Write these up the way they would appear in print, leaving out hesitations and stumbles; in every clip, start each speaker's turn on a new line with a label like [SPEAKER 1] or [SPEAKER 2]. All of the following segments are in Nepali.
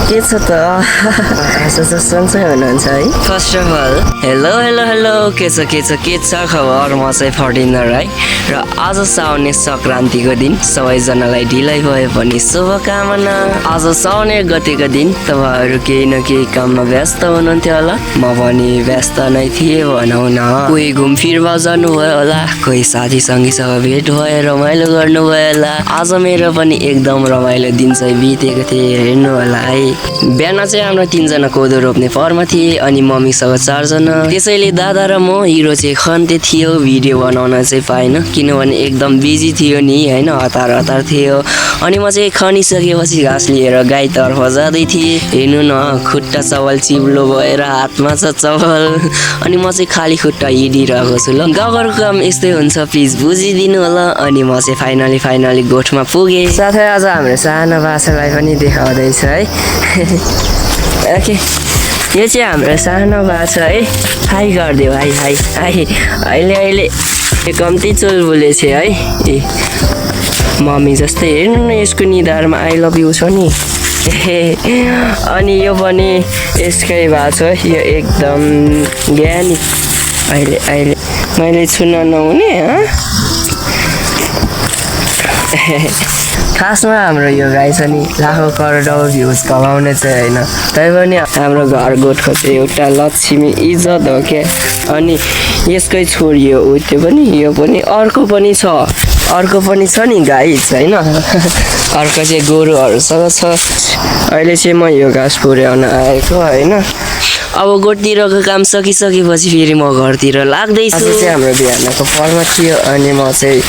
[SPEAKER 1] के छ त आज सन्चै हुनुहुन्छ है फर्स्ट अफ अल हेलो के छ खबर म चाहिँ फर्टिनर है र आज साउने संक्रान्तिको दिन सबैजनालाई ढिलै भए पनि शुभकामना आज साउने गतेको दिन तपाईहरु केही न केही काममा व्यस्त हुनुहुन्थ्यो होला म पनि व्यस्त नै थिएँ भनौँ न कोही घुमफिरमा जानुभयो होला कोही साथी संगीसँग भेट भएर रमाइलो गर्नुभयो होला आज मेरो पनि एकदम रमाइलो दिन चाहिँ बितेको थिए हेर्नु होला है बिहान चाहिँ हाम्रो 3 जना कोदो रोप्ने फर्ममा थिए अनि मम्मीसँग 4 जना त्यसैले दादा र म हिरो चाहिँ खन्ते थियो भिडियो बनाउन चाहिँ पाएन किनभने एकदम बिजी थियो नि हैन हतार थियो अनि म चाहिँ खनिसकेपछि घाँस लिएर गाईतर्फ जाँदै थिएँ हेर्नु न खुट्टा चवल चिप्लो भएर हातमा छ चवल अनि म चाहिँ खाली खुट्टा हिँडिरहेको छु ल गाउँघरको काम यस्तै हुन्छ प्लिज बुझिदिनु होला अनि म चाहिँ फाइनली गोठमा पुगेँ साथै आज हाम्रो सानो बाछालाई पनि देखाउँदैछ है ओके यो चाहिँ हाम्रो सानो बाछा है हाई गरिदियो हाई अहिले कम्ती चुलबुले छ है ए मम्मी जस्तै हेर्नु न यसको निधारमा आई लभ यु छ नि अनि यो पनि यसकै बाछा यो एकदम ज्ञानी अहिले मैले छुन नहुने खासमा हाम्रो यो गाई छ नि लाखौँ करोडौँ भ्युज कमाउने चाहिँ होइन तैपनि हाम्रो घर गोठको चाहिँ एउटा लक्ष्मी इज्जत हो क्या अनि यसकै छोरी हो त्यो पनि यो पनि अर्को पनि छ नि गाई छैन अर्को चाहिँ गोरुहरूसँग छ अहिले चाहिँ म यो घाँस पुर्याउन आएको होइन अब गोठतिरको काम सकिसकेपछि फेरि म घरतिर लाग्दैछु चाहिँ हाम्रो बिहानको फर्ममा थियो अनि म चाहिँ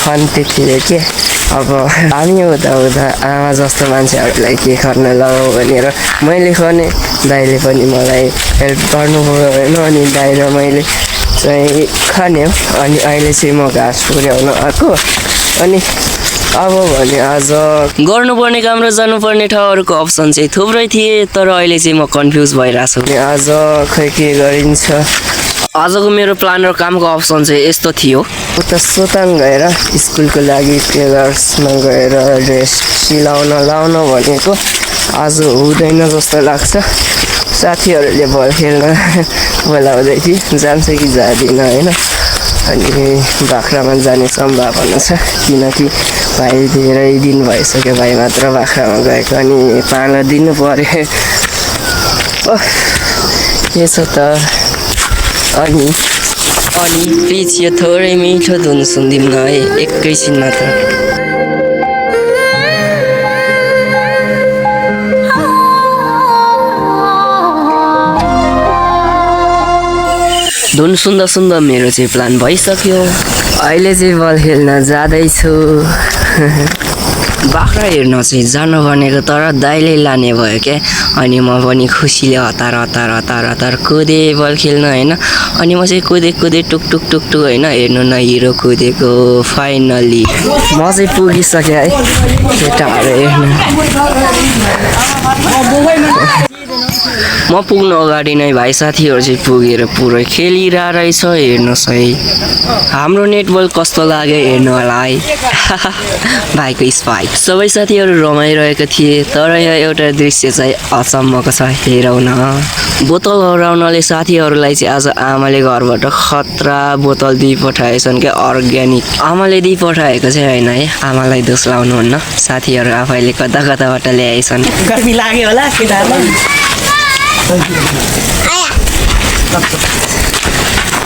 [SPEAKER 1] खन्ते थिएँ के अब हामी उता आमा जस्तो मान्छेहरूलाई के गर्न लगाऊ भनेर मैले खने दाइले पनि मलाई हेल्प गर्नुभयो होइन अनि दाइ र मैले चाहिँ खन्यो अनि अहिले चाहिँ म घाँस पुर्याउन आएको अनि अब भने आज गर्नुपर्ने काम र जानुपर्ने ठाउँहरूको अप्सन चाहिँ थुप्रै थिए तर अहिले चाहिँ म कन्फ्युज भइरहेको छु आज खै के गरिन्छ आजको मेरो प्लान र कामको अप्सन चाहिँ यस्तो थियो उता सोताङ गएर स्कुलको लागि टेलर्समा गएर ड्रेस लाउन भनेको आज हुँदैन जस्तो लाग्छ साथीहरूले बल खेल्न बोलाउँदै थिए जान्छ कि जाँदिन होइन अनि बाख्रामा जाने सम्भावना छ किनकि भाइ धेरै दिन भइसक्यो भाइ मात्र बाख्रामा गएको अनि पालो दिनु पर्यो के छ त अनि प्लिज यो थोरै मिठो धुन सुनिदिउँ न है एकैछिन मात्र धुन सुन्दा मेरो चाहिँ प्लान भइसक्यो अहिले चाहिँ बल खेल्न जाँदैछु बाख्रा हेर्न चाहिँ जानु भनेको तर दाइले लाने भयो क्या अनि म पनि खुसीले हतार कुदेँ बल खेल्न होइन अनि म चाहिँ कुदे टुक होइन हेर्नु न हिरो कुदेको फाइनली म चाहिँ पुगिसकेँ है केटाहरू हेर्नु म पुग्नु अगाडि नै भाइ साथीहरू चाहिँ पुगेर पुरै खेलिरहेको रहेछ हेर्नुहोस् है हाम्रो नेटबल कस्तो लाग्यो हेर्नु होला है भाइको स्पाइक सबै साथीहरू रमाइरहेका थिए तर यहाँ एउटा दृश्य चाहिँ अचम्मको छ हेरौँ न बोतल हराउनाले साथीहरूलाई चाहिँ आज आमाले घरबाट खतरा बोतल दिइपठाएछन् क्या अर्ग्यानिक आमाले दिइपठाएको चाहिँ होइन है आमालाई दोष लाउनुहुन्न साथीहरू आफैले कताबाट ल्याएछन् गर्मी लाग्यो होला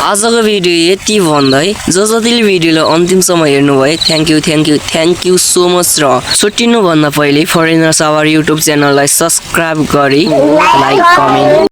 [SPEAKER 1] आजको भिडियो यति भन्दै जतिले भिडियोलाई अन्तिमसम्म हेर्नुभयो थ्याङ्क यू सो मच र छुट्टिनु भन्दा पहिले फरेनर सावर युट्युब च्यानललाई सब्सक्राइब गरी लाइक कमेन्ट